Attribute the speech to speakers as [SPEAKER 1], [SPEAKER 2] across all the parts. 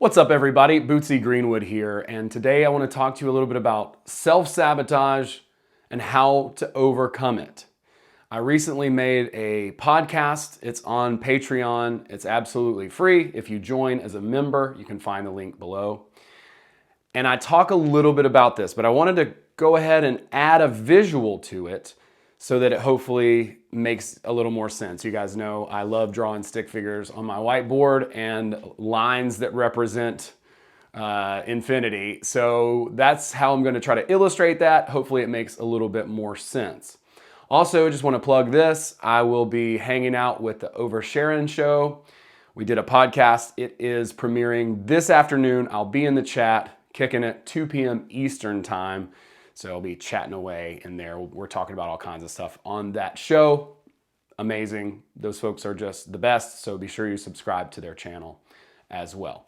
[SPEAKER 1] What's up, everybody? Bootsy Greenwood here, and today I want to talk to you a little bit about self-sabotage and how to overcome it. I recently made a podcast. It's on Patreon. It's absolutely free. If you join as a member, you can find the link below. And I talk a little bit about this, but I wanted to go ahead and add a visual to it so that it hopefully makes a little more sense. You guys know I love drawing stick figures on my whiteboard and lines that represent infinity. So that's how I'm going to try to illustrate that. Hopefully it makes a little bit more sense. Also, just want to plug this. I will be hanging out with the Oversharing Show. We did a podcast. It is premiering this afternoon. I'll be in the chat, kicking it 2 p.m. Eastern time. So I'll be chatting away in there. We're talking about all kinds of stuff on that show. Amazing. Those folks are just the best. So be sure you subscribe to their channel as well.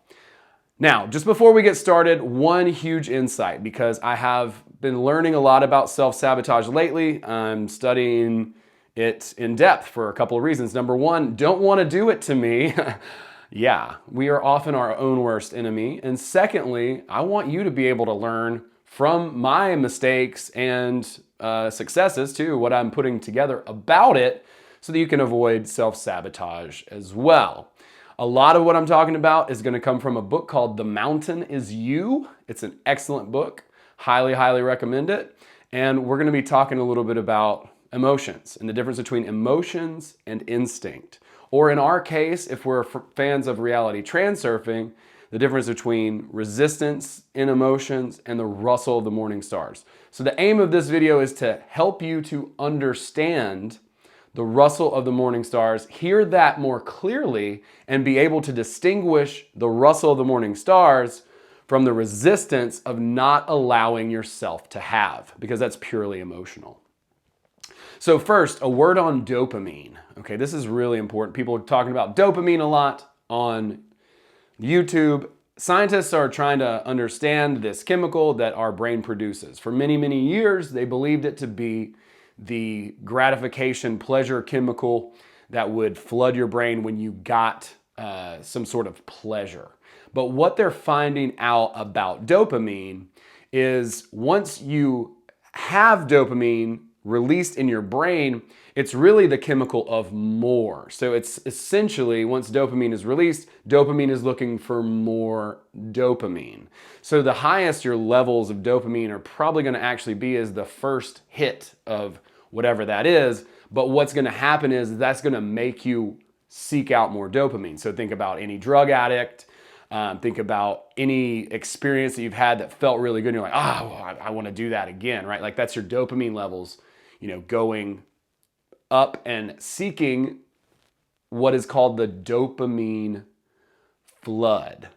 [SPEAKER 1] Now, just before we get started, one huge insight, because I have been learning a lot about self-sabotage lately. I'm studying it in depth for a couple of reasons. Number one, don't want to do it to me. Yeah, we are often our own worst enemy. And secondly, I want you to be able to learn from my mistakes and successes too, what I'm putting together about it, so that you can avoid self-sabotage as well. A lot of what I'm talking about is going to come from a book called The Mountain Is You. It's an excellent book. Highly, highly recommend it. And we're going to be talking a little bit about emotions and the difference between emotions and instinct. Or in our case, if we're fans of Reality Transurfing, the difference between resistance in emotions and the rustle of the morning stars. So the aim of this video is to help you to understand the rustle of the morning stars, hear that more clearly, and be able to distinguish the rustle of the morning stars from the resistance of not allowing yourself to have, because that's purely emotional. So first, a word on dopamine. Okay, this is really important. People are talking about dopamine a lot on YouTube. Scientists are trying to understand this chemical that our brain produces. For many, many years, they believed it to be the gratification pleasure chemical that would flood your brain when you got some sort of pleasure. But what they're finding out about dopamine is once you have dopamine released in your brain, it's really the chemical of more. So it's essentially, once dopamine is released, dopamine is looking for more dopamine. So the highest your levels of dopamine are probably going to actually be is the first hit of whatever that is. But what's going to happen is that's going to make you seek out more dopamine. So think about any drug addict. Think about any experience that you've had that felt really good. And you're like, I want to do that again, right? Like that's your dopamine levels, going up and seeking what is called the dopamine flood.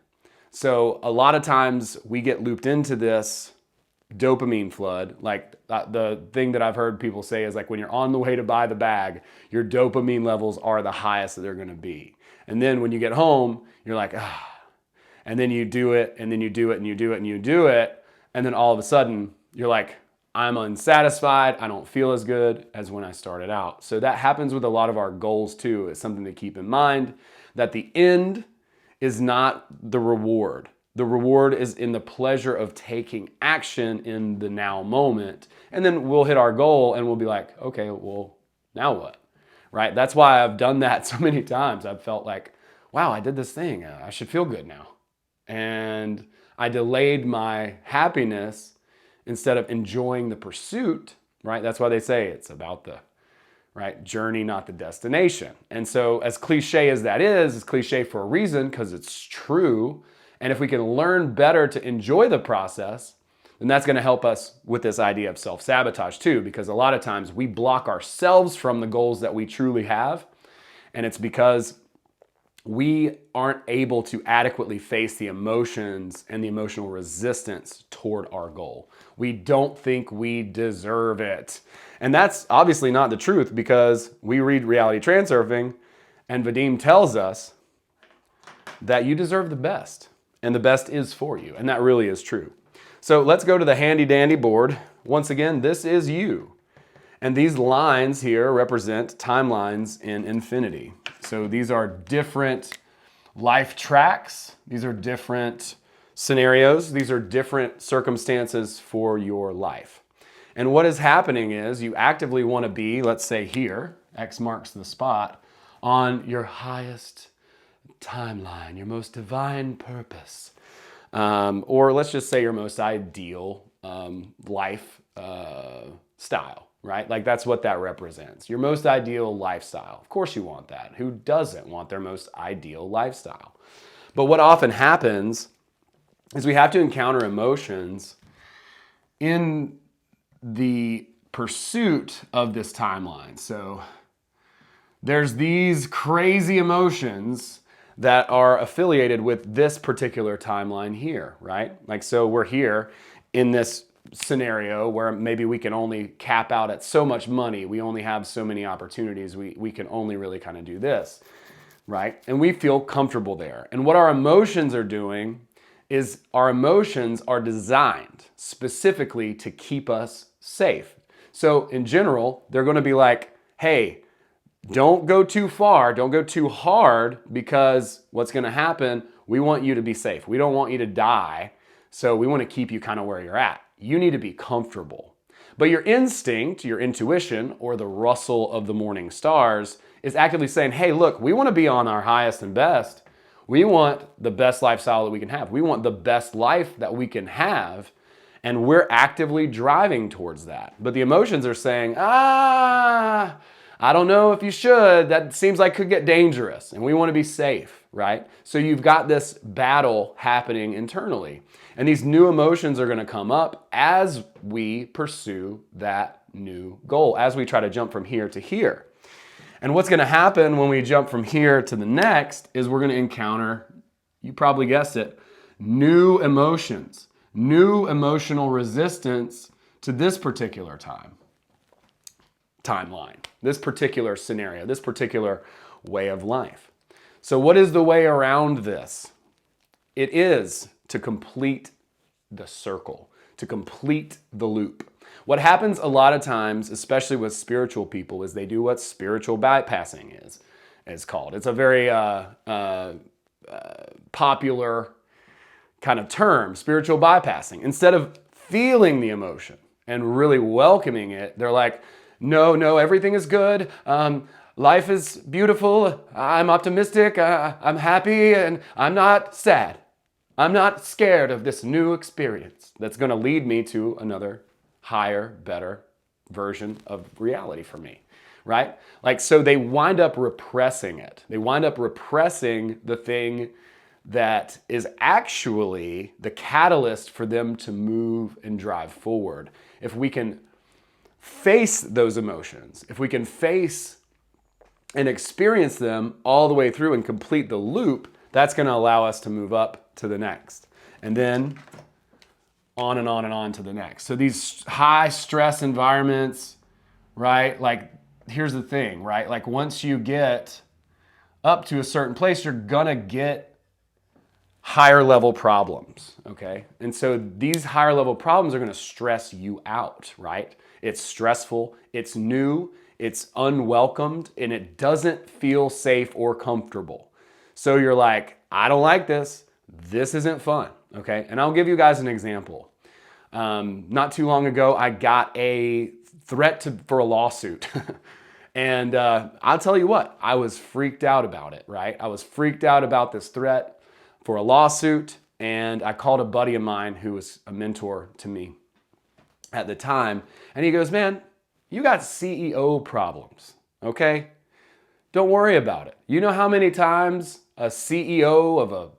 [SPEAKER 1] So a lot of times we get looped into this dopamine flood. Like the thing that I've heard people say is like when you're on the way to buy the bag, your dopamine levels are the highest that they're going to be. And then when you get home, you're like, and then you do it, and then you do it, and you do it, and you do it. And then all of a sudden you're like, I'm unsatisfied. I don't feel as good as when I started out. So that happens with a lot of our goals too. It's something to keep in mind, that the end is not the reward. The reward is in the pleasure of taking action in the now moment. And then we'll hit our goal and we'll be like, okay, well, now what? Right? That's why I've done that so many times. I've felt like, wow, I did this thing. I should feel good now. And I delayed my happiness instead of enjoying the pursuit, right? That's why they say it's about the journey, not the destination. And so as cliche as that is, it's cliche for a reason, because it's true. And if we can learn better to enjoy the process, then that's going to help us with this idea of self-sabotage too, because a lot of times we block ourselves from the goals that we truly have. And it's because we aren't able to adequately face the emotions and the emotional resistance toward our goal. We don't think we deserve it. And that's obviously not the truth, because we read Reality Transurfing and Vadim tells us that you deserve the best, and the best is for you. And that really is true. So let's go to the handy dandy board. Once again, this is you. And these lines here represent timelines in infinity. So these are different life tracks. These are different scenarios. These are different circumstances for your life. And what is happening is you actively want to be, let's say here, X marks the spot, on your highest timeline, your most divine purpose. Or let's just say your most ideal life style, right? Like that's what that represents. Your most ideal lifestyle. Of course you want that. Who doesn't want their most ideal lifestyle? But what often happens is we have to encounter emotions in the pursuit of this timeline. So there's these crazy emotions that are affiliated with this particular timeline here, right? Like, so we're here in this scenario where maybe we can only cap out at so much money. We only have so many opportunities. We can only really kind of do this, right? And we feel comfortable there. And what our emotions are doing is our emotions are designed specifically to keep us safe. So in general, they're going to be like, hey, don't go too far, don't go too hard, because what's going to happen, we want you to be safe. We don't want you to die, so we want to keep you kind of where you're at. You need to be comfortable. But your instinct, your intuition, or the rustle of the morning stars is actively saying, hey, look, we want to be on our highest and best. We want the best lifestyle that we can have. We want the best life that we can have, and we're actively driving towards that. But the emotions are saying, I don't know if you should. That seems like could get dangerous, and we want to be safe, right? So you've got this battle happening internally, and these new emotions are going to come up as we pursue that new goal, as we try to jump from here to here. And what's going to happen when we jump from here to the next is we're going to encounter, you probably guessed it, new emotions, new emotional resistance to this particular timeline, this particular scenario, this particular way of life. So what is the way around this? It is to complete the circle, to complete the loop. What happens a lot of times, especially with spiritual people, is they do what spiritual bypassing is called. It's a very popular kind of term, spiritual bypassing. Instead of feeling the emotion and really welcoming it, they're like, no, everything is good. Life is beautiful. I'm optimistic. I'm happy, and I'm not sad. I'm not scared of this new experience that's going to lead me to another higher, better version of reality for me, right? Like, so they wind up repressing it. They wind up repressing the thing that is actually the catalyst for them to move and drive forward. If we can face those emotions, if we can face and experience them all the way through and complete the loop, that's going to allow us to move up to the next. And then on and on and on to the next. So these high stress environments, right? Like, here's the thing, right? Like, once you get up to a certain place, you're going to get higher level problems, okay? And so these higher level problems are going to stress you out, right? It's stressful, it's new, it's unwelcomed, and it doesn't feel safe or comfortable. So you're like, I don't like this. This isn't fun, okay? And I'll give you guys an example. Not too long ago, I got a threat for a lawsuit. And I'll tell you what, I was freaked out about it, right? I was freaked out about this threat for a lawsuit, and I called a buddy of mine who was a mentor to me at the time, and he goes, man, you got CEO problems, okay? Don't worry about it. You know how many times a CEO of a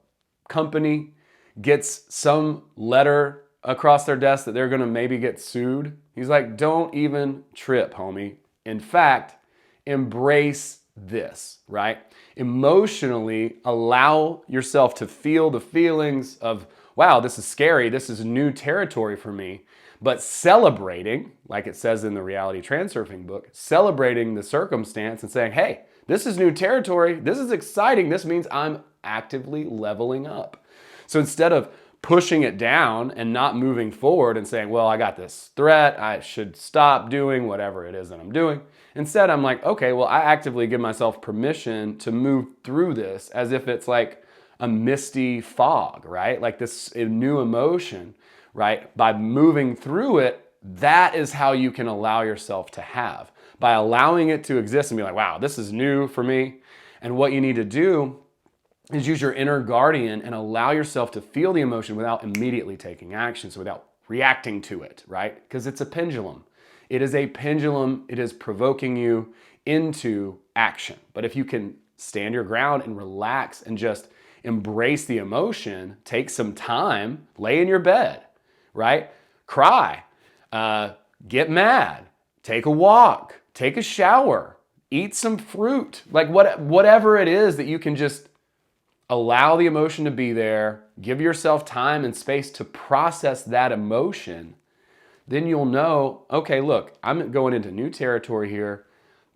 [SPEAKER 1] company gets some letter across their desk that they're gonna maybe get sued? He's like, don't even trip, homie. In fact, embrace this, right? Emotionally allow yourself to feel the feelings of, wow, this is scary, this is new territory for me. But celebrating, like it says in the Reality Transurfing book, celebrating the circumstance and saying, hey, this is new territory, this is exciting, this means I'm actively leveling up. So instead of pushing it down and not moving forward and saying, well, I got this threat, I should stop doing whatever it is that I'm doing. Instead, I'm like, okay, well, I actively give myself permission to move through this as if it's like a misty fog, right? Like this new emotion, right? By moving through it, that is how you can allow yourself to have. By allowing it to exist and be like, wow, this is new for me. And what you need to do is use your inner guardian and allow yourself to feel the emotion without immediately taking action, so without reacting to it, right? Because it's a pendulum. It is a pendulum. It is provoking you into action. But if you can stand your ground and relax and just embrace the emotion, take some time, lay in your bed, right? Cry, get mad, take a walk, take a shower, eat some fruit, like whatever it is that you can just allow the emotion to be there, give yourself time and space to process that emotion, then you'll know, okay, look, I'm going into new territory here.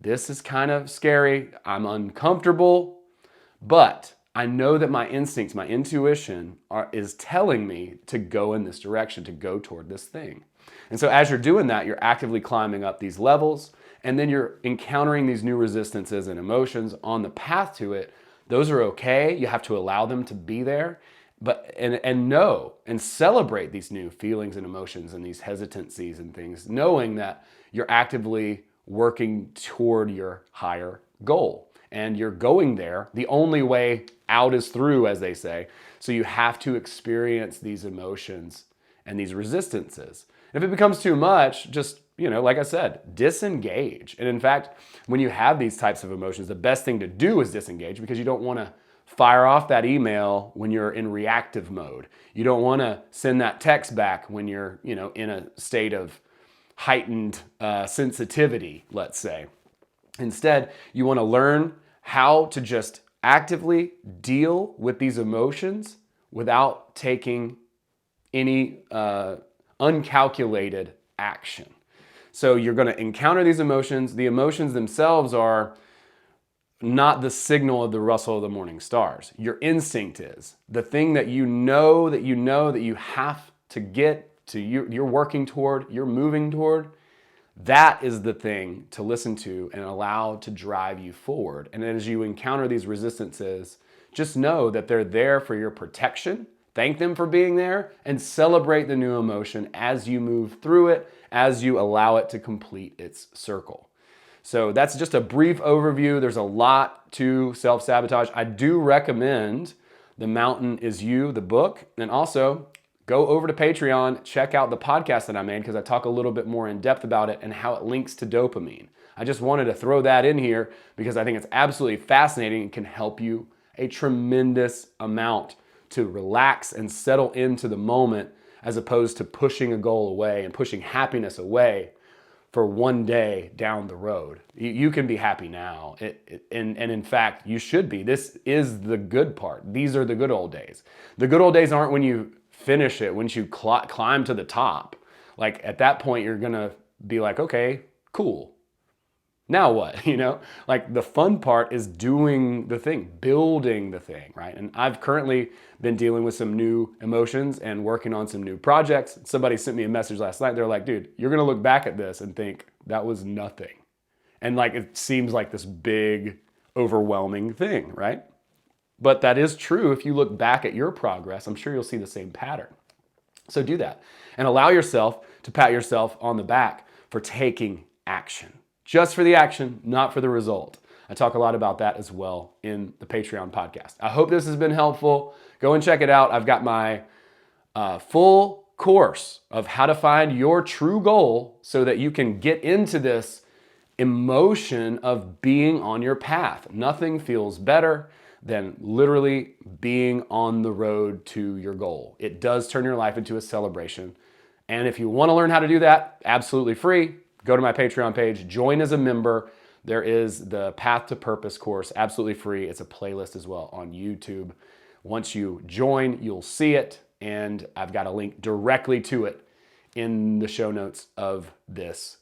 [SPEAKER 1] This is kind of scary. I'm uncomfortable, but I know that my instincts, my intuition is telling me to go in this direction, to go toward this thing. And so as you're doing that, you're actively climbing up these levels, and then you're encountering these new resistances and emotions on the path to it. Those are okay. You have to allow them to be there, but and know and celebrate these new feelings and emotions and these hesitancies and things, knowing that you're actively working toward your higher goal. And you're going there. The only way out is through, as they say. So you have to experience these emotions and these resistances. If it becomes too much, just, like I said, disengage. And in fact, when you have these types of emotions, the best thing to do is disengage, because you don't want to fire off that email when you're in reactive mode. You don't want to send that text back when you're, in a state of heightened sensitivity, let's say. Instead, you want to learn how to just actively deal with these emotions without taking any uncalculated action. So you're going to encounter these emotions. The emotions themselves are not the signal of the rustle of the morning stars. Your instinct is the thing that you know that you have to get to, you're working toward, you're moving toward. That is the thing to listen to and allow to drive you forward. And as you encounter these resistances, just know that they're there for your protection. Thank them for being there and celebrate the new emotion as you move through it, as you allow it to complete its circle. So that's just a brief overview. There's a lot to self-sabotage. I do recommend The Mountain Is You, the book, and also go over to Patreon, check out the podcast that I made, because I talk a little bit more in depth about it and how it links to dopamine. I just wanted to throw that in here because I think it's absolutely fascinating and can help you a tremendous amount to relax and settle into the moment, as opposed to pushing a goal away and pushing happiness away for one day down the road. You can be happy now. And in fact, you should be. This is the good part. These are the good old days. The good old days aren't when you finish it, once you climb to the top. Like at that point, you're gonna be like, okay, cool. Now what? Like the fun part is doing the thing, building the thing, right? And I've currently been dealing with some new emotions and working on some new projects. Somebody sent me a message last night. They're like, dude, you're gonna look back at this and think that was nothing. And like, it seems like this big, overwhelming thing, right? But that is true. If you look back at your progress, I'm sure you'll see the same pattern. So do that and allow yourself to pat yourself on the back for taking action. Just for the action, not for the result. I talk a lot about that as well in the Patreon podcast. I hope this has been helpful. Go and check it out. I've got my full course of how to find your true goal so that you can get into this emotion of being on your path. Nothing feels better than literally being on the road to your goal. It does turn your life into a celebration. And if you want to learn how to do that, absolutely free, go to my Patreon page, join as a member. There is the Path to Purpose course, absolutely free. It's a playlist as well on YouTube. Once you join, you'll see it, and I've got a link directly to it in the show notes of this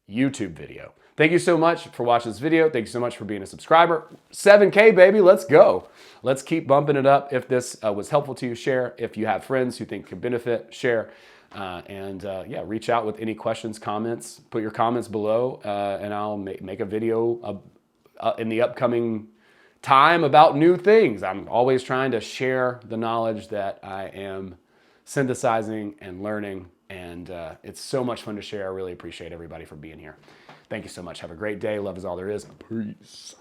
[SPEAKER 1] YouTube video. Thank you so much for watching this video. Thank you so much for being a subscriber. 7K, baby, let's go. Let's keep bumping it up. If this was helpful to you, share. If you have friends who think could benefit, share. Yeah, reach out with any questions, comments. Put your comments below, and I'll make a video in the upcoming time about new things. I'm always trying to share the knowledge that I am synthesizing and learning, and it's so much fun to share. I really appreciate everybody for being here. Thank you so much. Have a great day. Love is all there is. Peace.